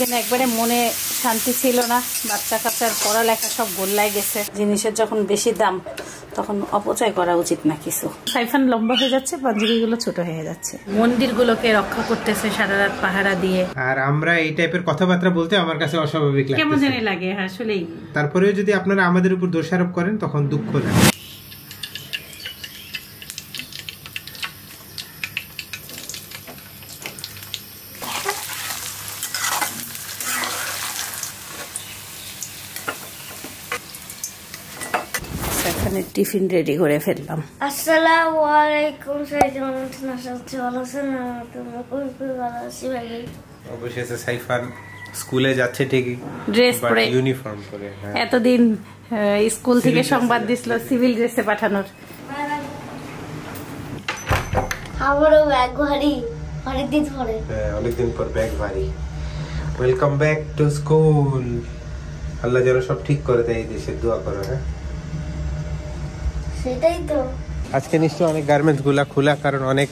এতদিন একবারে মনে শান্তি ছিল না, বাচ্চা কাচ্চার পড়ালেখা সব গোল্লায় গেছে। জিনিসের যখন বেশি দাম তখন অপচয় করা উচিত না কিছু। সাইফান লম্বা হয়ে যাচ্ছে, পাঞ্জাবিগুলো ছোট হয়ে যাচ্ছে। মন্দিরগুলোকে রক্ষা করতেছে সারা রাত পাহারা দিয়ে। আর আমরা এই টাইপের কথাবার্তা বলতে আমার কাছে অস্বাভাবিক লাগে, কেমন জানি লাগে আসলেই। তারপরেও যদি আপনারা আমাদের উপর দোষারোপ করেন তখন দুঃখ লাগে। এখানে টিফিন রেডি করে ফেললাম। আসসালামু আলাইকুম। অবশেষে সাইফান স্কুলে যাচ্ছে ঠিকই, ড্রেস পরে, ইউনিফর্ম পরে। এতদিন স্কুল থেকে সংবাদ দিছিল সিভিল ড্রেসে পাঠানোর। আমারও ব্যাগ ভারী, অনেকদিন পরে। অনেকদিন পর ব্যাগ ভারী। Welcome back to school. আল্লাহ যেন সব ঠিক করে দেয়, এই দেশে দোয়া করো। হ্যাঁ, সেটাই তো। আজকে নিশ্চয় অনেক গার্মেন্টস গুলা খোলা, কারণ অনেক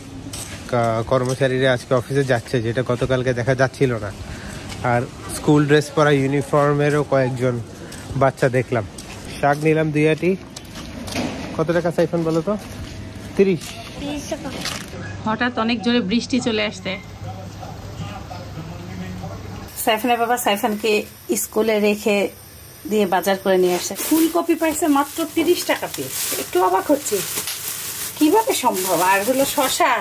কর্মচারীরা আজকে অফিসে যাচ্ছে, যেটা গতকালকে দেখা যাচ্ছিল না। আর স্কুল ড্রেস পরা ইউনিফর্মেরও কয়েকজন বাচ্চা দেখলাম। শাক নিলাম 2 আটি। কত টাকা সাইফান বলো তো? 30 টাকা। হঠাৎ অনেক জোরে বৃষ্টি চলে আসছে। সাইফানের বাবা সাইফানকে স্কুলে রেখে দিয়ে বাজার করে নিয়ে আসছে। ফুলকপি পাইছে মাত্র 30 টাকা পিস। একটু অবাক হচ্ছে, কিভাবে সম্ভব। আর হলো শশা,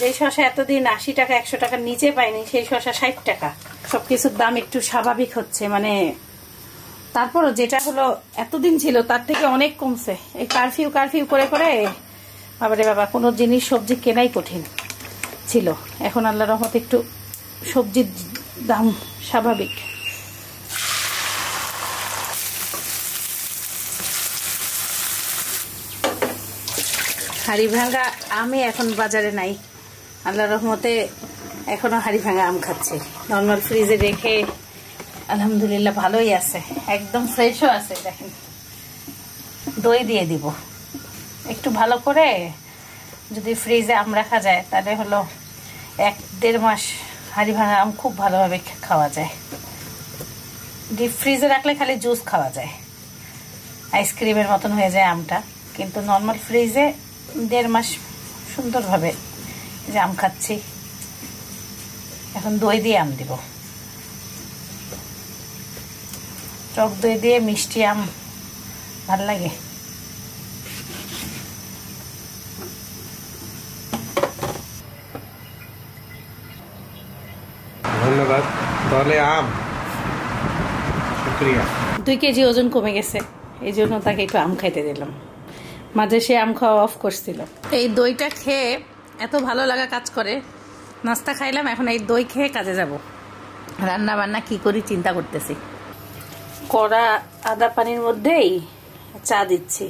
যে শশা এতদিন 80 টাকা 100 টাকার নিচে পাইনি, সেই শশা 60 টাকা। সবকিছুর দাম একটু স্বাভাবিক হচ্ছে, মানে তারপরও যেটা হলো এতদিন ছিল তার থেকে অনেক কমছে। এই কারফিউ করে করে বাবারে বাবা, কোনো জিনিস সবজি কেনাই কঠিন ছিল। এখন আল্লাহর রহমতে একটু সবজির দাম স্বাভাবিক। হাড়ি ভাঙা আমি এখন বাজারে নাই, আল্লাহর রহমতে এখনো হাড়ি ভাঙা আম খাচ্ছি। নর্মাল ফ্রিজে রেখে আলহামদুলিল্লাহ ভালোই আছে, একদম ফ্রেশও আছে। দেখেন, দই দিয়ে দিব একটু ভালো করে। যদি ফ্রিজে আম রাখা যায় তাহলে হলো 1-1.5 মাস হাড়ি ভাঙা আম খুব ভালোভাবে খাওয়া যায়। ডিপ ফ্রিজে রাখলে খালি জুস খাওয়া যায়, আইসক্রিমের মতন হয়ে যায় আমটা। কিন্তু নর্মাল ফ্রিজে 1.5 মাস সুন্দরভাবে যে আম খাচ্ছি। এখন দই দিয়ে আম দিব, টক দই দিয়ে মিষ্টি আম ভাল লাগে। ধন্যবাদ। তাহলে আম, শুকরিয়া। 2 কেজি ওজন কমে গেছে, এই জন্য তাকে একটু আম খাইতে দিলাম। মাঝে সে আম খাওয়া অফ করছিল। এই দইটা খেয়ে এত ভালো লাগা কাজ করে। নাস্তা খাইলাম, এখন এই দই খেয়ে কাজে যাব। রান্না বান্না কি করি চিন্তা করতেছি। কড়া আদা পানির মধ্যেই চা দিচ্ছি,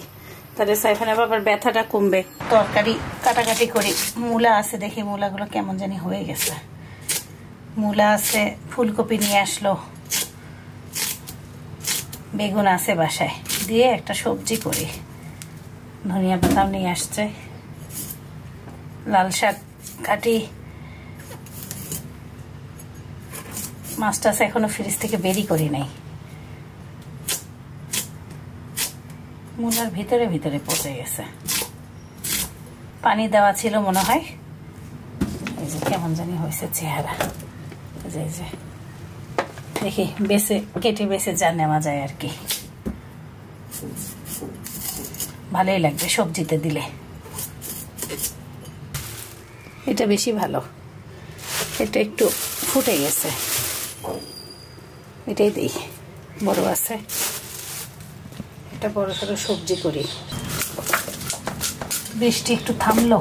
তাহলে সাইফানের বাবার ব্যথাটা কমবে। তরকারি কাটাকাটি করি। মূলা আছে, দেখি মূলাগুলো কেমন জানি হয়ে গেছে। মূলা আছে, ফুলকপি নিয়ে আসলো, বেগুন আছে বাসায়, দিয়ে একটা সবজি করি। ধনিয়া পাতাও নিয়ে আসছে, লাল শাক কাটি। মাছটা এখনো ফ্রিজ থেকে বেরি করি নাই, মূলার ভিতরে ভিতরে পচে গেছে। পানি দেওয়া ছিল মনে হয়। এই যে কেমন জানি হয়েছে চেহারা। এই যে দেখি কেটে বেছে যা নেওয়া যায় আর কি, ভালোই লাগবে সবজিতে দিলে। এটা বেশি ভালো, এটা একটু ফুটে গেছে, এটাই দিই। বড় আছে, এটা বড় সড়ো সবজি করি। বৃষ্টি একটু থামলো।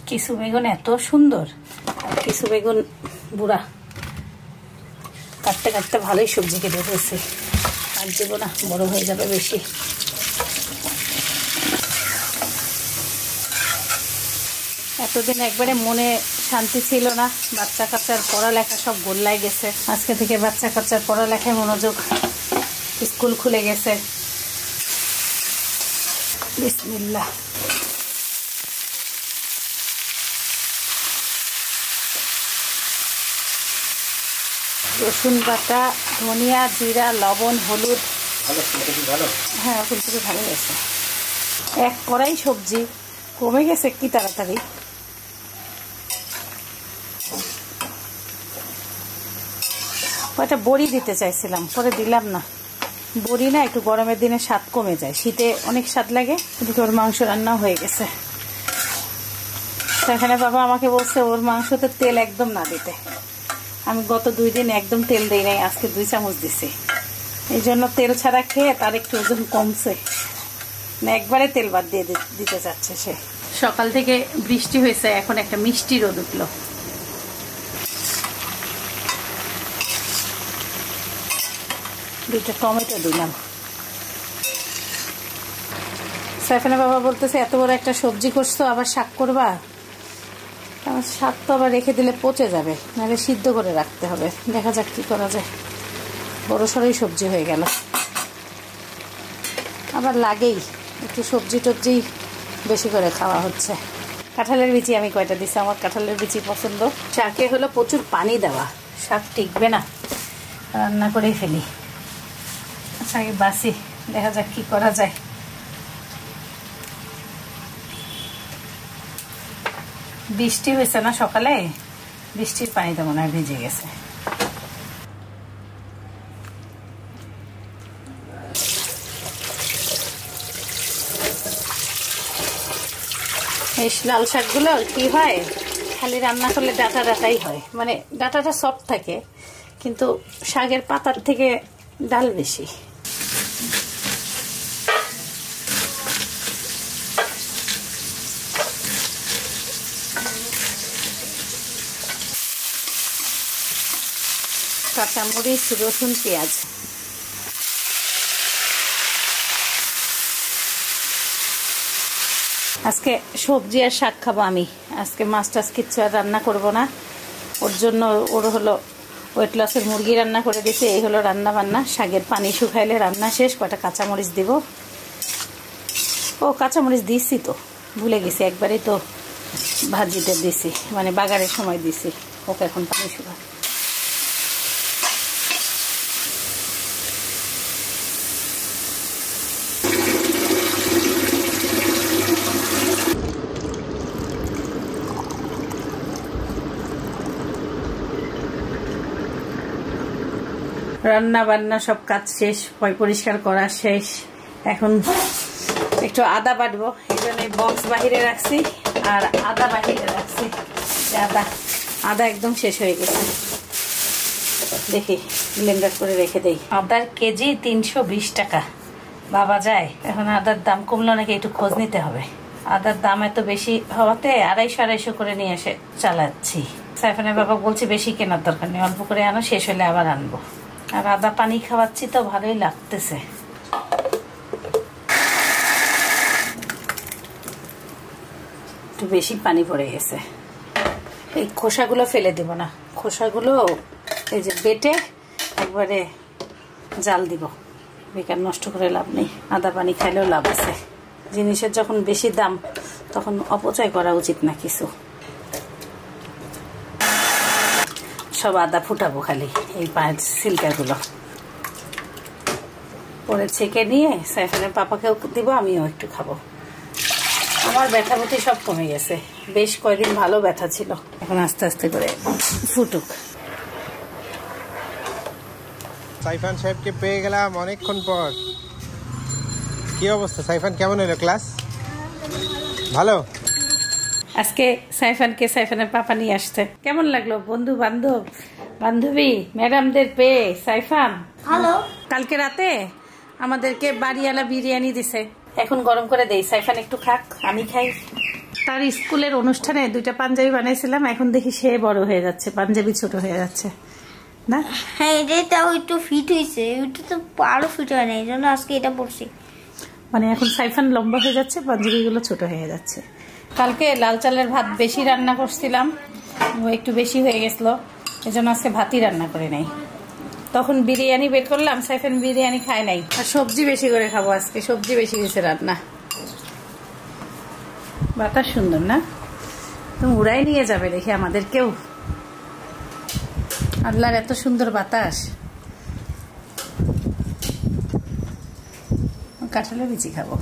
কিছু বেগুন এত সুন্দর, আর কিছু বেগুন বুড়া। কাটতে কাটতে ভালোই সবজি কেটে ফেলছি, আর দেবো না, বড় হয়ে যাবে বেশি। এতদিন একবারে মনে শান্তি ছিল না, বাচ্চা কাচ্চার পড়ালেখা সব গোল্লায় গেছে। আজকে থেকে বাচ্চা কাচ্চার পড়ালেখায় মনোযোগ, স্কুল খুলে গেছে। বিসমিল্লাহ। রসুন বাটা, ধনিয়া, জিরা, লবণ, হলুদ। হ্যাঁ, ফুলকপি ভালো গেছে। এক কড়াই সবজি, কমে গেছে কি তাড়াতাড়ি। কয়টা বড়ি দিতে চাইছিলাম, পরে দিলাম না। বড়ি না একটু গরমের দিনে স্বাদ কমে যায়, শীতে অনেক স্বাদ লাগে। কিন্তু ওর মাংস রান্না হয়ে গেছে। সেখানে বাবা আমাকে বলছে ওর মাংসতে তেল একদম না দিতে। আমি গত 2 দিন একদম তেল দিই নাই, আজকে 2 চামচ দিছি। এই জন্য তেল ছাড়া খেয়ে তার একটু ওজন কমছে না, একবারে তেল বাদ দিয়ে দিতে চাচ্ছে সে। সকাল থেকে বৃষ্টি হয়েছে, এখন একটা মিষ্টি রোদ উঠলো। দুটো টমেটো দিলাম। সাইফানের বাবা বলতেছে এত বড় একটা সবজি করছো, আবার শাক করবা? আমার শাক তো আবার রেখে দিলে পচে যাবে, নাহলে সিদ্ধ করে রাখতে হবে। দেখা যাক কি করা যায়। বড় সড়ই সবজি হয়ে গেল। আবার লাগেই একটু সবজি টবজি বেশি করে খাওয়া হচ্ছে। কাঁঠালের বিচি আমি কয়টা দিচ্ছি, আমার কাঁঠালের বিচি পছন্দ। শাকে হলো প্রচুর পানি দেওয়া, শাক টিকবে না, রান্না করেই ফেলি। আচ্ছা আগে বাসি, দেখা যাক কি করা যায়। বৃষ্টি হয়েছে না সকালে, বৃষ্টির পানিতে মনে হয় ভিজে গেছে। এই লাল শাকগুলো কি হয়, খালি রান্না করলে ডাটা ডাটাই হয়, মানে ডাটাটা সফট থাকে, কিন্তু শাকের পাতার থেকে ডাল বেশি। কাঁচামরিচ, রসুন, পেঁয়াজ। আজকে সবজি আর শাক খাবো আমি। আজকে মাছ টাছ কিচ্ছু আর রান্না করবো না। ওর জন্য ওর হলো ওয়েট লসের মুরগি রান্না করে দিয়েছে। এই হলো রান্না বান্না। শাকের পানি শুকাইলে রান্না শেষ। কটা কাঁচামরিচ দিব। ও কাঁচামরিচ দিছি তো, ভুলে গেছি। একবারেই তো ভাজিতে দিছি, মানে বাগারের সময় দিছি। ওকে এখন পানি শুকা। রান্না বান্না সব কাজ শেষ, পরিষ্কার করা শেষ। এখন একটু আদা বাটবো, এই জন্য বক্স বাহিরে রাখছি আর আদা বাহিরে রাখছি। আদা একদম শেষ হয়ে গেছে, দেখি ব্লেন্ডার করে রেখে দেই। আদার কেজি 320 টাকা। বাবা যায় এখন। আদার দাম কমলো নাকি একটু খোঁজ নিতে হবে। আদার দাম এত বেশি হওয়াতে 250-250 করে নিয়ে এসে চালাচ্ছি। সাইফানের বাবা বলছে বেশি কেনার দরকার নেই, অল্প করে আনো, শেষ হলে আবার আনবো। আর আদা পানি খাওয়াচ্ছি তো ভালোই লাগতেছে। একটু বেশি পানি পড়ে গেছে। এই খোসাগুলো ফেলে দেব না, খোসাগুলো এই যে বেটে একবারে জাল দিব। বেকার নষ্ট করে লাভ নেই, আদা পানি খাইলেও লাভ আছে। জিনিসের যখন বেশি দাম তখন অপচয় করা উচিত না কিছু। সব আদা ফুটাবো খালি, এই পায়ের সিল্কাগুলো পরে ছেঁকে নিয়ে সাইফানের পাপাকেও দিব, আমিও একটু খাবো। আমার ব্যথা বুথি সব কমে গেছে, বেশ কয়েকদিন ভালো ব্যথা ছিল। এখন আস্তে আস্তে করে ফুটুক। সাইফান সাহেবকে পেয়ে গেলাম অনেকক্ষণ পর। কি অবস্থা সাইফান, কেমন হলো ক্লাস? ভালো। আজকে সাইফানের পাপা নিয়ে আসছে। কেমন লাগলো বন্ধু বান্ধব বান্ধবী ম্যাডামদের পেয়ে? সাইফান ভালো। কালকে রাতে আমাদেরকে বাড়িওয়ালা বিরিয়ানি দিছে, এখন গরম করে দেই। সাইফান একটু খাক, আমি খাই। তার স্কুলের অনুষ্ঠানে 2টা পাঞ্জাবি বানাইছিলাম, এখন দেখি সে বড় হয়ে যাচ্ছে, পাঞ্জাবি ছোট হয়ে যাচ্ছে না। হ্যাঁ, এটাও একটু ফিট হয়েছে, ওইটা তো আরো ফিট হয় না, এই জন্য আজকে এটা পরছি। মানে এখন সাইফান লম্বা হয়ে যাচ্ছে, পাঞ্জাবিগুলো ছোট হয়ে যাচ্ছে। কালকে লাল চালের ভাত বেশি রান্না করছিলাম, একটু বেশি হয়ে গেছিল, এজন্য আজকে ভাতই রান্না করে নাই। তখন বিরিয়ানি বের করলাম, সাইফান বিরিয়ানি খায় নাই। আর সবজি বেশি করে খাবো আজকে, সবজি বেশি হয়েছে রান্না। বাতাস সুন্দর না? তুমি উড়াই নিয়ে যাবে দেখি আমাদেরকেও। আল্লাহর এত সুন্দর বাতাস। কাঁঠালের বিচি খাবো,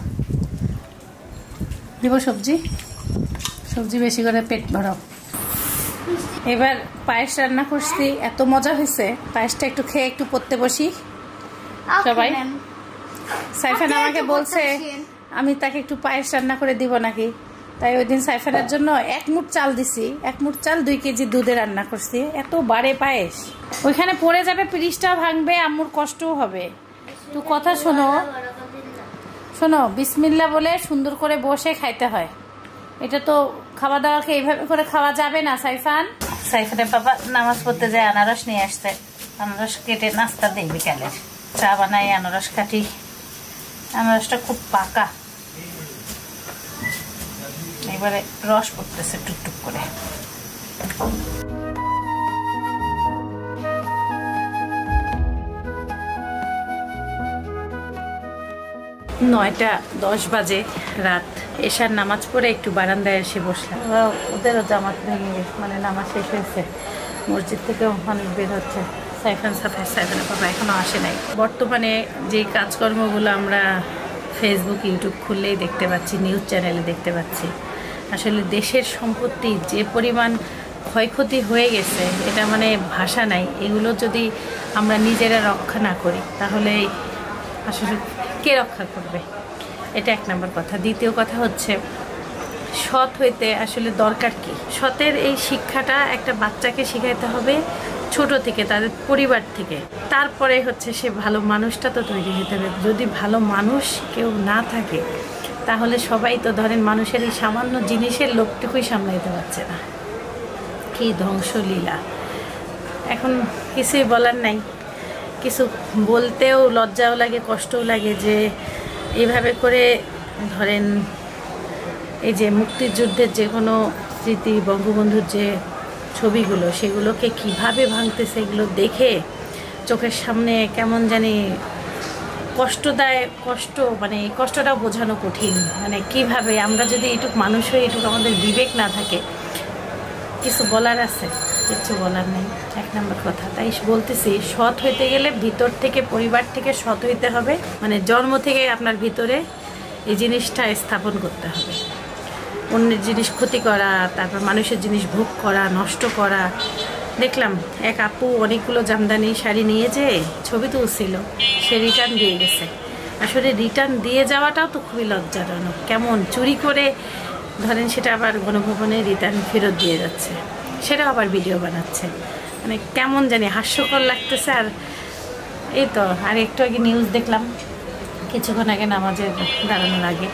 দিব সবজি, সবজি বেশি করে পেট ভরাও। এবার পায়েস রান্না করছি, এত মজা হয়েছে। পায়েসটা একটু খেয়ে একটু পড়তে বসি সবাই। সাইফান আমাকে বলছে আমি তাকে একটু পায়েস রান্না করে দিব নাকি, তাই ওই দিন সাইফানের জন্য 1 মুঠ চাল দিছি। 1 মুঠ চাল 2 কেজি দুধে রান্না করছি। এত বাড়ে পায়েস, ওইখানে পড়ে যাবে, পিরিচটা ভাঙবে, আম্মুর কষ্টও হবে। তো কথা শোনো, শোনো, বিসমিল্লাহ বলে সুন্দর করে বসে খাইতে হয়। এটা তো খাওয়া দাওয়াকে এইভাবে করে খাওয়া যাবে না। সাইফানের বাবা নামাজ পড়তে যায়, আনারস নিয়ে আসতে। আনারস কেটে নাস্তা দিই বিকালের, চা বানাই, আনারস কাটি। আনারসটা খুব পাকা, এবারে রস পড়তেছে টুকটুক করে। 9:10 বাজে রাত। এশার নামাজ পড়ে একটু বারান্দায় এসে বসলাম। ওদেরও জামাত ভেঙে মানে নামাজ শেষ হয়েছে, মসজিদ থেকেও মানুষ বের হচ্ছে। সাইফানের বাবা এখনো আসে নাই। বর্তমানে যে কাজকর্মগুলো আমরা ফেসবুক ইউটিউব খুললেই দেখতে পাচ্ছি, নিউজ চ্যানেলে দেখতে পাচ্ছি, আসলে দেশের সম্পত্তি যে পরিমাণ ক্ষয়ক্ষতি হয়ে গেছে, এটা মানে ভাষা নাই। এগুলো যদি আমরা নিজেরা রক্ষা না করি তাহলে আসলে কে রক্ষা করবে? এটা 1 নম্বর কথা। দ্বিতীয় কথা হচ্ছে সৎ হইতে আসলে দরকার কি? সতের এই শিক্ষাটা একটা বাচ্চাকে শিখাইতে হবে ছোট থেকে, তাদের পরিবার থেকে। তারপরে হচ্ছে সে ভালো মানুষটা তো তৈরি হতে হবে। যদি ভালো মানুষ কেউ না থাকে তাহলে সবাই তো ধরেন মানুষের এই সামান্য জিনিসের লোকটুকুই সামলাইতে পারছে না। কি ধ্বংসলীলা! এখন কিছুই বলার নাই, কিছু বলতেও লজ্জাও লাগে, কষ্টও লাগে যে এইভাবে করে ধরেন এই যে মুক্তিযুদ্ধের যে কোনো স্মৃতি, বঙ্গবন্ধুর যে ছবিগুলো, সেগুলোকে কিভাবে ভাঙতেছে, এগুলো দেখে চোখের সামনে কেমন জানি কষ্টদায় কষ্ট, মানে এই কষ্টটাও বোঝানো কঠিন। মানে কিভাবে আমরা যদি এটুকু মানুষ হয়ে এটুকু আমাদের বিবেক না থাকে, কিছু বলার আছে? কিছু বলার নেই, 1 নম্বর কথা। তাই বলতেছি, সৎ হইতে গেলে ভিতর থেকে, পরিবার থেকে সৎ হইতে হবে। মানে জন্ম থেকে আপনার ভিতরে এই জিনিসটা স্থাপন করতে হবে। অন্যের জিনিস ক্ষতি করা, তারপর মানুষের জিনিস ভোগ করা, নষ্ট করা। দেখলাম এক আপু অনেকগুলো জামদানি শাড়ি নিয়ে যেয়ে ছবি তুলছিল, সে রিটার্ন দিয়ে গেছে। আসলে রিটার্ন দিয়ে যাওয়াটাও তো খুবই লজ্জাজনক। কেমন চুরি করে ধরেন সেটা আবার গণভবনে রিটার্ন ফেরত দিয়ে যাচ্ছে, সেটাও আবার ভিডিও বানাচ্ছে। মানে কেমন জানি হাস্যকর লাগতেছে। আর এই তো আর একটু আগে নিউজ দেখলাম, কিছুক্ষণ আগে নামাজের দাঁড়ানোর আগে,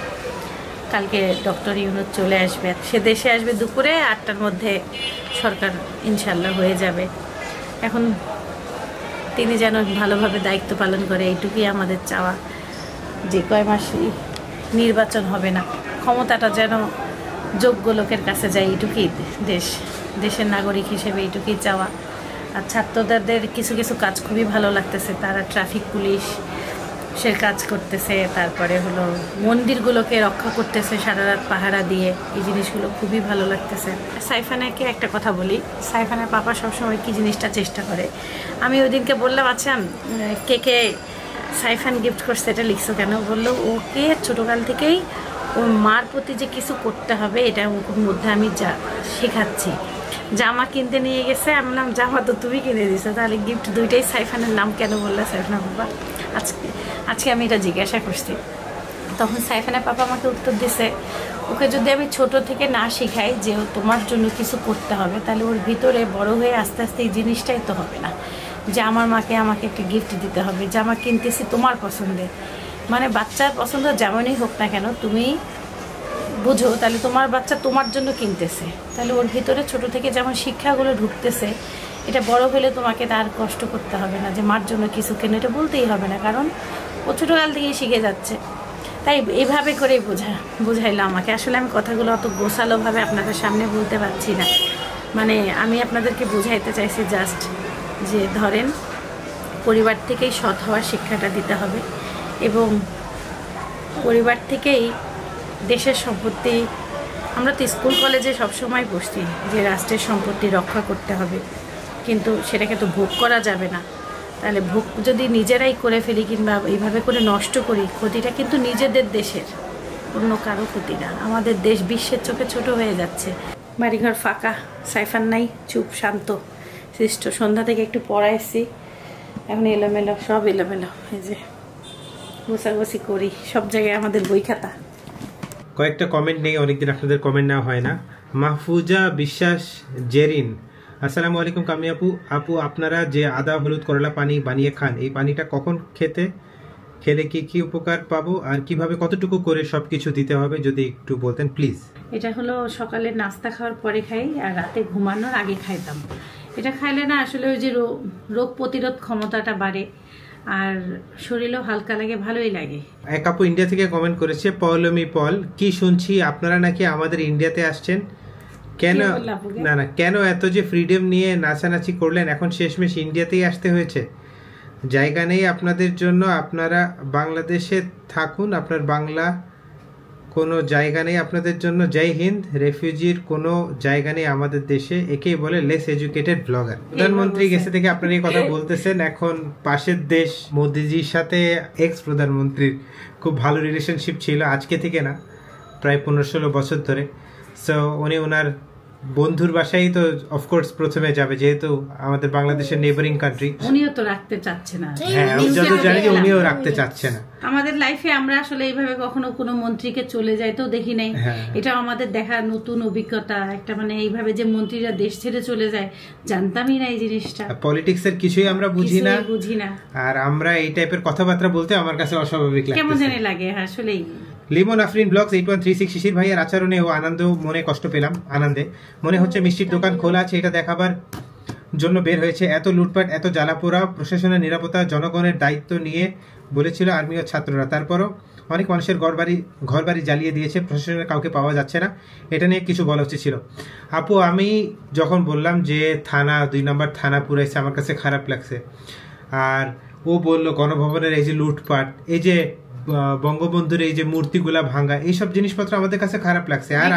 কালকে ডক্টর ইউনূস চলে আসবে। সে দেশে আসবে দুপুরে 8টার মধ্যে, সরকার ইনশাল্লাহ হয়ে যাবে। এখন তিনি যেন ভালোভাবে দায়িত্ব পালন করে, এইটুকুই আমাদের চাওয়া। যে কয় মাস নির্বাচন হবে না, ক্ষমতাটা যেন যোগ্য লোকের কাছে যায়, এইটুকুই দেশের নাগরিক হিসেবে এইটুকুই চাওয়া। আর ছাত্রদের কিছু কিছু কাজ খুবই ভালো লাগতেছে। তারা ট্রাফিক পুলিশ সে কাজ করতেছে, তারপরে হলো মন্দিরগুলোকে রক্ষা করতেছে সারা রাত পাহারা দিয়ে। এই জিনিসগুলো খুবই ভালো লাগতেছে। সাইফানাকে একটা কথা বলি, সাইফানের পাপা সবসময় কি জিনিসটা চেষ্টা করে। আমি ওই দিনকে বললাম, আচ্ছা কে সাইফান গিফট করছে এটা লিখছো কেন? বললো ওকে ছোটোকাল থেকেই ওর মার প্রতি যে কিছু করতে হবে এটা ওর মধ্যে আমি শেখাচ্ছি। জামা কিনতে নিয়ে গেছে, আমি বললাম জামা তো তুমি কিনে দিছো, তাহলে গিফট দুইটাই সাইফানের নাম কেন বললে সাইফানা বাবা? আজকে আমি এটা জিজ্ঞাসা করছি, তখন সাইফানের পাপা আমাকে উত্তর দিছে, ওকে যদি আমি ছোট থেকে না শেখাই যে তোমার জন্য কিছু করতে হবে, তাহলে ওর ভিতরে বড় হয়ে আস্তে আস্তে এই জিনিসটাই তো হবে না যে আমার মাকে আমাকে একটা গিফট দিতে হবে, জামা কিনতেছি তোমার পছন্দের। মানে বাচ্চার পছন্দ যেমনই হোক না কেন, তুমি বুঝো তাহলে তোমার বাচ্চা তোমার জন্য কিনতেছে, তাহলে ওর ভিতরে ছোট থেকে যেমন শিক্ষাগুলো ঢুকতেছে, এটা বড় হলে তোমাকে তার কষ্ট করতে হবে না যে মার জন্য কিছু কেন, এটা বলতেই হবে না, কারণ ও ছোটোকাল থেকেই শিখে যাচ্ছে। তাই এইভাবে করেই বুঝাইলো আমাকে। আসলে আমি কথাগুলো অত গোছালোভাবে আপনাদের সামনে বলতে পারছি না। মানে আমি আপনাদেরকে বুঝাইতে চাইছি জাস্ট যে ধরেন পরিবার থেকেই সৎ হওয়ার শিক্ষাটা দিতে হবে, এবং পরিবার থেকেই দেশের সম্পত্তি, আমরা তো স্কুল কলেজে সবসময় পড়ছি যে রাষ্ট্রের সম্পত্তি রক্ষা করতে হবে, কিন্তু সেটাকে তো ভোগ করা যাবে না। তাহলে ভোগ যদি নিজেরাই করে ফেলি কিংবা এইভাবে করে নষ্ট করি, ক্ষতিটা কিন্তু নিজেদের দেশের, অন্য কারো ক্ষতি না। আমাদের দেশ বিশ্বের চোখে ছোট হয়ে যাচ্ছে। বাড়িঘর ফাঁকা, সাইফান নাই, চুপ শান্ত সৃষ্ট। সন্ধ্যা থেকে একটু পড়াইছি, এখন এলোমেলো, সব এলোমেলো। এই যে গোছাগুছি করি, সব জায়গায় আমাদের বই খাতা। কয়েকটা কমেন্ট নেই, অনেকদিন আপনাদের কমেন্ট নেওয়া হয় না। মাহফুজা বিশ্বাস জেরিন, আসসালামু আলাইকুম কামি আপু, আপনারা যে আদা হলুদ করলা পানি বানিয়ে খান, এই পানিটা কখন খেলে কি কি উপকার পাবো, আর কিভাবে কতটুকু করে সবকিছু দিতে হবে যদি একটু বলতেন প্লিজ। এটা হলো সকালে নাস্তা খাওয়ার পরে খাই, আর রাতে ঘুমানোর আগে খাইতাম। এটা খাইলে না আসলে ওই যে রোগ প্রতিরোধ ক্ষমতাটা বাড়ে, আর শরীরও হালকা লাগে, ভালোই লাগে। এক আপু ইন্ডিয়া থেকে কমেন্ট করেছে, পল, কি শুনছি আপনারা নাকি আমাদের ইন্ডিয়াতে আসছেন, কেন কেন এত যে ফ্রিডম নিয়ে নাচানাচি করলেন, এখন শেষমেশ ইন্ডিয়াতেই আসতে হয়েছে? জায়গা নেই আপনাদের জন্য, আপনারা বাংলাদেশে থাকুন, আপনার বাংলা কোনো জায়গা নেই আপনাদের জন্য। জয় হিন্দ। রেফিউজির কোনো জায়গা নেই আমাদের দেশে, একেই বলে লেস এডুকেটেড ব্লগার। প্রধানমন্ত্রী গেছে থেকে আপনারা এই কথা বলতেছেন, এখন পাশের দেশ মোদিজির সাথে এক্স প্রধানমন্ত্রীর খুব ভালো রিলেশনশিপ ছিল, আজকে থেকে না, প্রায় 15-16 বছর ধরে। সো উনি ওনার বন্ধুর বাসায় তো অফকোর্স প্রথমে যাবে, যেহেতু আমাদের বাংলাদেশের নেবারিং কান্ট্রি। উনিও তো রাখতে চাচ্ছে না। হ্যাঁ, আমি যত জানি যে উনিও রাখতে চাচ্ছে না। আমাদের লাইফে আমরা আসলে এইভাবে কখনো কোনো মন্ত্রীকে চলে যাইতেও দেখি নাই। এটা আমাদের দেখা নতুন অভিজ্ঞতা একটা, মানে এইভাবে যে মন্ত্রীরা দেশ ছেড়ে চলে যায়, জানতামই না এই জিনিসটা। পলিটিক্স এর কিছুই আমরা বুঝি না, আর আমরা এই টাইপের কথাবার্তা বলতে আমার কাছে অস্বাভাবিক লাগে, কেমন জানি লাগে আসলেই। লিমন আফরিন ব্লগস 8136, শিশির ভাইয়ের আচরণে ও মনে কষ্ট পেলাম, আনন্দে মনে হচ্ছে মিষ্টির দোকান খোলা আছে, এটা দেখাবার জন্য বের হয়েছে। এত লুটপাট, এত জ্বালাপোড়া, প্রশাসনের নিরাপত্তা জনগণের দায়িত্ব নিয়ে বলেছিল আর্মি ও ছাত্ররা, তারপরও অনেক মানুষের ঘরবাড়ি জ্বালিয়ে দিয়েছে, প্রশাসনের কাউকে পাওয়া যাচ্ছে না, এটা নিয়ে কিছু বলা উচিত ছিল। আপু, আমি যখন বললাম যে 2 নম্বর থানা পুরাইছে, আমার কাছে খারাপ লাগছে। আর ও বললো গণভবনের এই যে লুটপাট, এই যে বঙ্গবন্ধুর এই যে মূর্তিগুলা ভাঙা, এইসব জিনিসপত্র আমাদের কাছে খারাপ লাগছে। আর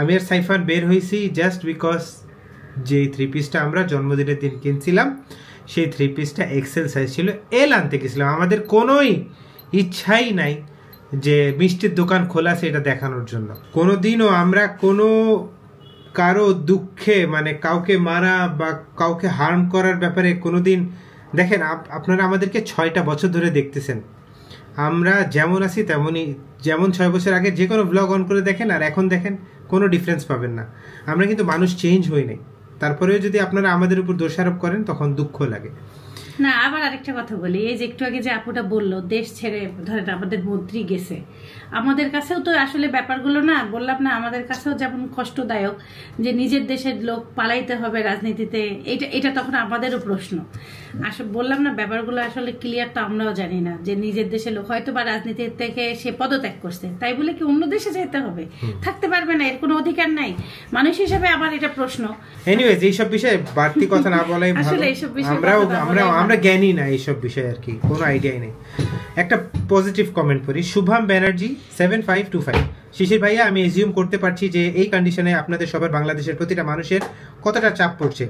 আমি আর সাইফান বের হয়েছি জাস্ট বিকজ যে 3 পিসটা আমরা জন্মদিনের দিন কিনছিলাম, সেই 3 পিসটা এক্সেল সাইজ ছিল, আনতে গেছিলাম। আমাদের কোনোই ইচ্ছাই নাই যে মিষ্টির দোকান খোলা আছে এটা দেখানোর জন্য। কোনোদিনও আমরা কোনো কারো দুঃখে, মানে কাউকে মারা বা কাউকে হার্ম করার ব্যাপারে কোনোদিন, দেখেন আপনারা আমাদেরকে 6টা বছর ধরে দেখতেছেন, আমরা যেমন আছি তেমনই, যেমন 6 বছর আগে যে কোনো ব্লগ অন করে দেখেন আর এখন দেখেন, কোনো ডিফারেন্স পাবেন না। আমরা কিন্তু মানুষ চেঞ্জ হই নাই, তারপরেও যদি আপনারা আমাদের উপর দোষারোপ করেন তখন দুঃখ লাগে। না, আবার আরেকটা কথা বলি, এই যে একটু আগে যে আপুটা বললো দেশ ছেড়ে ধরেন আমাদের মন্ত্রী গেছে, আমাদের কাছেও তো আসলে ব্যাপারগুলো না, বললাম না, আমাদের কাছেও যেমন কষ্টদায়ক যে নিজের দেশের লোক পালাইতে হবে রাজনীতিতে, এটা তখন আমাদেরও প্রশ্ন। আসলে বললাম না, ব্যাপারগুলো আসলে ক্লিয়ার তো আমরাও জানি না, যে নিজের দেশের লোক হয়তো বা রাজনীতি থেকে সে পদত্যাগ করছে, তাই বলে কি অন্য দেশে যেতে হবে? থাকতে পারবে না, এর কোনো অধিকার নাই। মানুষ হিসেবে আমার এটা প্রশ্ন। এনিওয়েজ, এইসব বিষয়ে বাড়তি কথা না বলাই ভালো। আসলে এইসব বিষয়ে আমরা জ্ঞানী না এইসব বিষয়ে, আর কি কোনো আইডিয়াই নেই। একটা পজিটিভ কমেন্ট করি, শুভম ব্যানার্জি 7525, শিশির ভাইয়া, আমি এজিউম করতে পারছি যে এই কন্ডিশনে আপনাদের সবার বাংলাদেশের প্রতিটা মানুষের কতটা চাপ পড়ছে,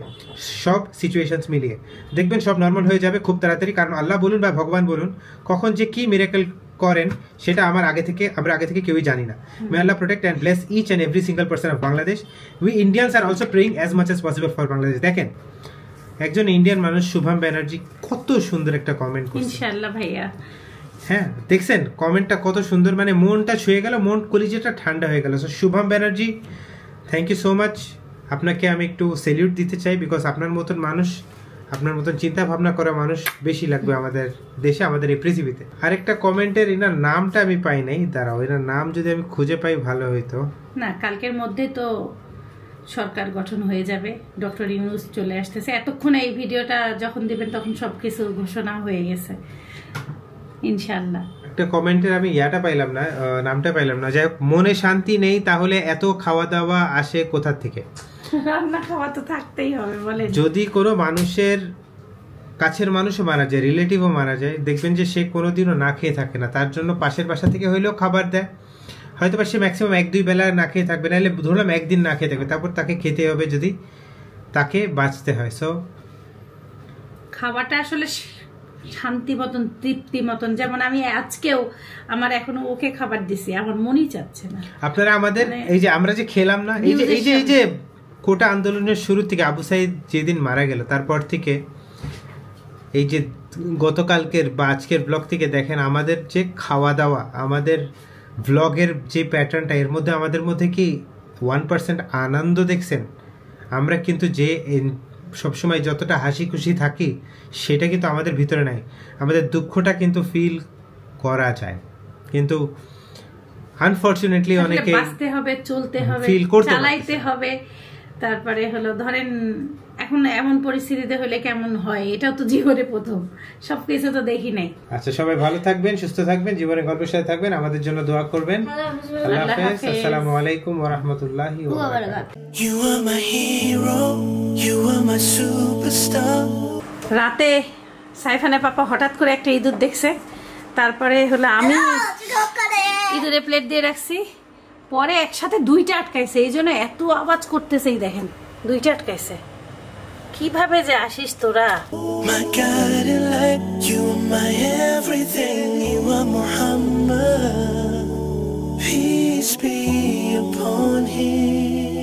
সব সিচুয়েশনস মিলিয়ে দেখবেন সব নর্মাল হয়ে যাবে খুব তাড়াতাড়ি, কারণ আল্লাহ বলুন বা ভগবান বলুন কখন যে কি মিরাকেল করেন সেটা আমরা আগে থেকে কেউই জানি না। মে আল্লাহ protect and bless each and every single person of Bangladesh. We Indians are also praying as much as possible for Bangladesh. দেখেন, একজন ইন্ডিয়ান মানুষ শুভম ব্যানার্জি কত সুন্দর একটা কমেন্ট করছে, ইনশাআল্লাহ ভাইয়া। হ্যাঁ, দেখছেন কমেন্টটা কত সুন্দর, মানে মনটা ছুঁয়ে গেল, মন কলিজাটা ঠান্ডা হয়ে গেল। So Shubham Banerjee, thank you so much. আপনাকে আমি একটু সেলিউট দিতে চাই, বিকজ আপনার মতন মানুষ, আপনার মতন চিন্তা ভাবনা করা মানুষ বেশি লাগবে আমাদের দেশে, আমাদের এই পৃথিবীতে। আরেকটা কমেন্টের এনার নামটা আমি পাই নাই, দাঁড়াও, এনার নাম যদি আমি খুঁজে পাই ভালো হইতো। না, কালকের মধ্যে তো সরকার গঠন হয়ে যাবে, ডক্টর ইউনূস চলে আসতেছে। এতক্ষণে এই ভিডিওটা যখন দিবেন তখন সবকিছু ঘোষণা হয়ে গেছে ইনশাআল্লাহ। একটা কমেন্টের আমি পাইলাম না, নামটা পাইলাম না। যাই হোক, মনে শান্তি নেই তাহলে এত খাওয়া দাওয়া আসে কোথা থেকে? রান্না খাওয়া তো থাকতেই হবে বলে। যদি কোনো মানুষের কাছের মানুষও মারা যায়, রিলেটিভও মারা যায়, দেখবেন যে সে কোনোদিনও না খেয়ে থাকে না, তার জন্য পাশের বাসা থেকে হইলেও খাবার দেয়। হয়তো বা সে ম্যাক্সিমাম 1-2 বেলা না খেয়ে থাকবে, নাহলে ধরলাম একদিন না খেয়ে থাকবে, তারপর তাকে খেতে হবে যদি তাকে বাঁচতে হয়। সো খাবারটা আসলে শান্তি মতন, তৃপ্তি মতন, যেমন আমি আজকেও আমার এখনো ওকে খাবার দিছি, আমার মনই চাচ্ছে না। আপনারা আমাদের এই যে আমরা যে খেলাম না, এই যে কোটা আন্দোলনের শুরু থেকে আবু সাইদ যেদিন মারা গেল তারপর থেকে এই যে গতকালকের বা আজকের ব্লগ থেকে দেখেন আমাদের যে খাওয়া দাওয়া, আমাদের ব্লগের যে প্যাটার্নটা, এর মধ্যে আমাদের মধ্যে কি 1% আনন্দ দেখছেন? আমরা কিন্তু যে সবসময় যতটা হাসি খুশি থাকি সেটা কিন্তু আমাদের ভিতরে নাই। আমাদের দুঃখটা কিন্তু ফিল করা যায়, কিন্তু আনফরচুনেটলি অনেকে বাঁচতে হবে, চলতে হবে, চালাইতে হবে। তারপরে হলো ধরেন এখন এমন পরিস্থিতিতে হলে কেমন হয়, এটাও তো জীবনে প্রথম, সবকিছু তো দেখি নাই। আচ্ছা, সবাই ভালো থাকবেন, সুস্থ থাকবেন, জীবনে গল্পের সাথে থাকবেন, আমাদের জন্য দোয়া করবেন। আল্লাহ হাফেজ। আসসালামু আলাইকুম ওয়া রাহমাতুল্লাহি ওয়া বারাকাতুহু। You are my hero, you are my superstar। রাতে সাইফানের পাপা হঠাৎ করে একটা ইঁদুর দেখছে, তারপরে হলো আমি ইঁদুরে প্লেট দিয়ে রাখছি, পরে একসাথে দুইটা আটকাইছে, এই জন্য এত আওয়াজ করতেছে। এই দেখেন দুইটা আটকাইছে, কিভাবে যে আসিস তোরা। My guiding light, you are my everything, you are Muhammad, peace be upon him।